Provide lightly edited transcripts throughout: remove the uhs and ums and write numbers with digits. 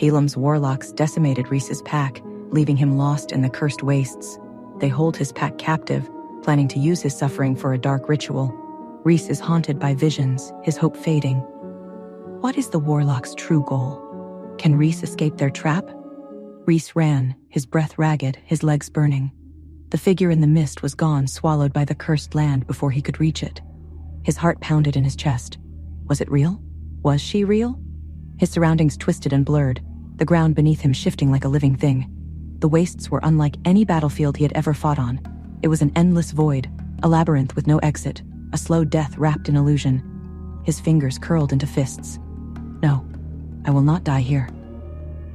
Calum's warlocks decimated Reece's pack, leaving him lost in the cursed wastes. They hold his pack captive, planning to use his suffering for a dark ritual. Reece is haunted by visions, his hope fading. What is the warlock's true goal? Can Reece escape their trap? Reece ran, his breath ragged, his legs burning. The figure in the mist was gone, swallowed by the cursed land before he could reach it. His heart pounded in his chest. Was it real? Was she real? His surroundings twisted and blurred, the ground beneath him shifting like a living thing. The wastes were unlike any battlefield he had ever fought on. It was an endless void, a labyrinth with no exit, a slow death wrapped in illusion. His fingers curled into fists. No, I will not die here.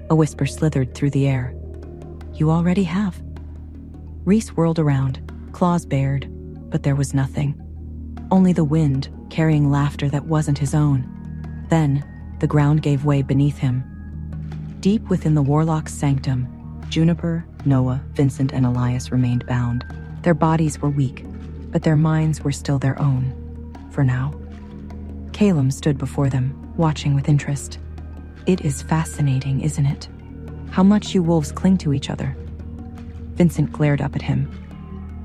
A whisper slithered through the air. You already have. Reece whirled around, claws bared, but there was nothing. Only the wind, carrying laughter that wasn't his own. Then, the ground gave way beneath him. Deep within the warlock's sanctum, Juniper, Noah, Vincent, and Elias remained bound. Their bodies were weak, but their minds were still their own. For now. Calum stood before them, watching with interest. It is fascinating, isn't it? How much you wolves cling to each other. Vincent glared up at him.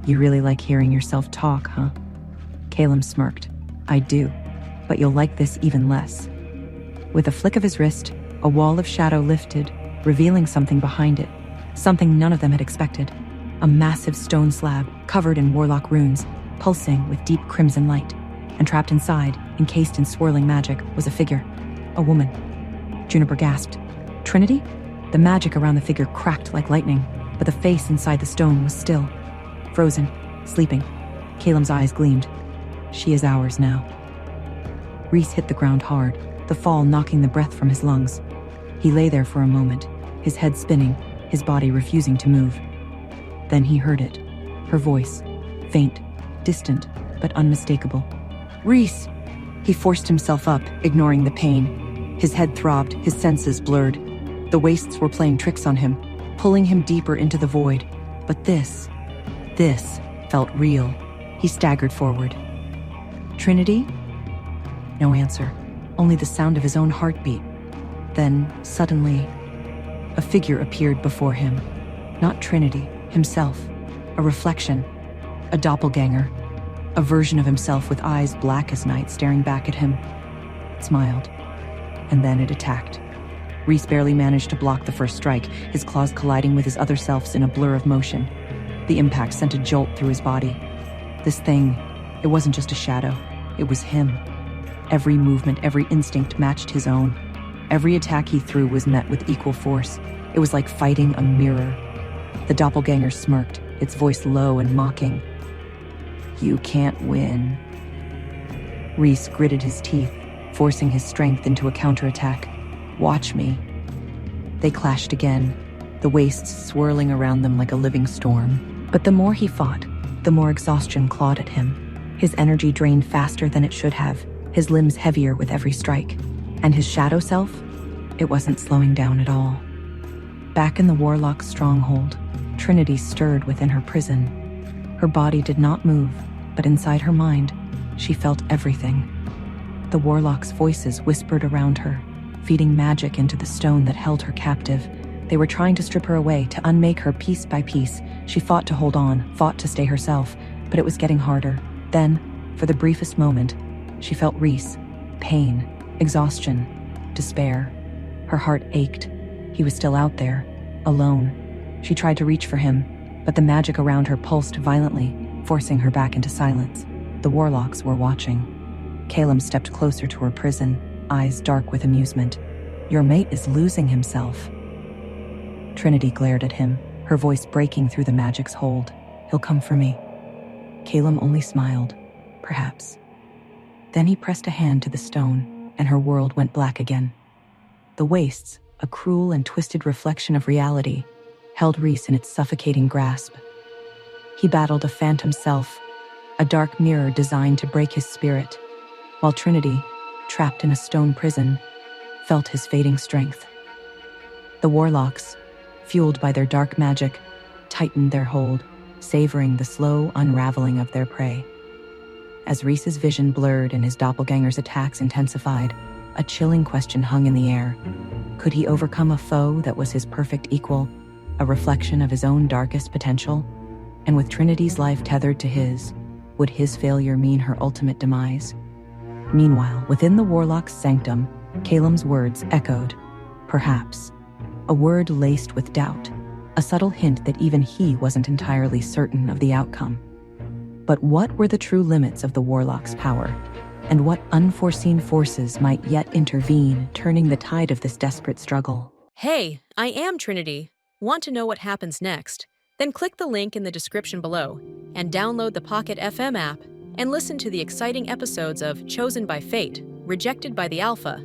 You really like hearing yourself talk, huh? Calum smirked. I do, but you'll like this even less. With a flick of his wrist, a wall of shadow lifted, revealing something behind it, something none of them had expected. A massive stone slab, covered in warlock runes, pulsing with deep crimson light. And trapped inside, encased in swirling magic, was a figure. A woman. Juniper gasped. Trinity? The magic around the figure cracked like lightning, but the face inside the stone was still. Frozen, sleeping. Calum's eyes gleamed. She is ours now. Reece hit the ground hard, the fall knocking the breath from his lungs. He lay there for a moment, his head spinning, his body refusing to move. Then he heard it. Her voice. Faint, distant, but unmistakable. Reece! He forced himself up, ignoring the pain. His head throbbed, his senses blurred. The wastes were playing tricks on him, pulling him deeper into the void. But this felt real. He staggered forward. Trinity? No answer, only the sound of his own heartbeat. Then, suddenly, a figure appeared before him. Not Trinity, himself. A reflection. A doppelganger. A version of himself with eyes black as night staring back at him. It smiled. And then it attacked. Reece barely managed to block the first strike, his claws colliding with his other selves in a blur of motion. The impact sent a jolt through his body. This thing, it wasn't just a shadow. It was him. Every movement, every instinct matched his own. Every attack he threw was met with equal force. It was like fighting a mirror. The doppelganger smirked, its voice low and mocking. You can't win. Reece gritted his teeth, forcing his strength into a counterattack. Watch me. They clashed again, the wastes swirling around them like a living storm. But the more he fought, the more exhaustion clawed at him. His energy drained faster than it should have, his limbs heavier with every strike. And his shadow self? It wasn't slowing down at all. Back in the warlock's stronghold, Trinity stirred within her prison. Her body did not move, but inside her mind, she felt everything. The warlock's voices whispered around her, feeding magic into the stone that held her captive. They were trying to strip her away, to unmake her piece by piece. She fought to hold on, fought to stay herself, but it was getting harder. Then, for the briefest moment, she felt Reece. Pain, exhaustion, despair. Her heart ached. He was still out there, alone. She tried to reach for him, but the magic around her pulsed violently, forcing her back into silence. The warlocks were watching. Calum stepped closer to her prison, eyes dark with amusement. Your mate is losing himself. Trinity glared at him, her voice breaking through the magic's hold. He'll come for me. Calum only smiled, perhaps. Then he pressed a hand to the stone, and her world went black again. The wastes, a cruel and twisted reflection of reality, held Reece in its suffocating grasp. He battled a phantom self, a dark mirror designed to break his spirit, while Trinity, trapped in a stone prison, felt his fading strength. The warlocks, fueled by their dark magic, tightened their hold, savoring the slow unraveling of their prey. As Reece's vision blurred and his doppelganger's attacks intensified, A chilling question hung in the air. Could he overcome a foe that was his perfect equal, a reflection of his own darkest potential? And with Trinity's life tethered to his, would his failure mean her ultimate demise? Meanwhile, within the Warlock's sanctum, Calum's words echoed. Perhaps. A word laced with doubt, a subtle hint that even he wasn't entirely certain of the outcome. But what were the true limits of the Warlock's power? And what unforeseen forces might yet intervene, turning the tide of this desperate struggle? Hey, I am Trinity. Want to know what happens next? Then click the link in the description below and download the Pocket FM app and listen to the exciting episodes of Chosen by Fate, Rejected by the Alpha.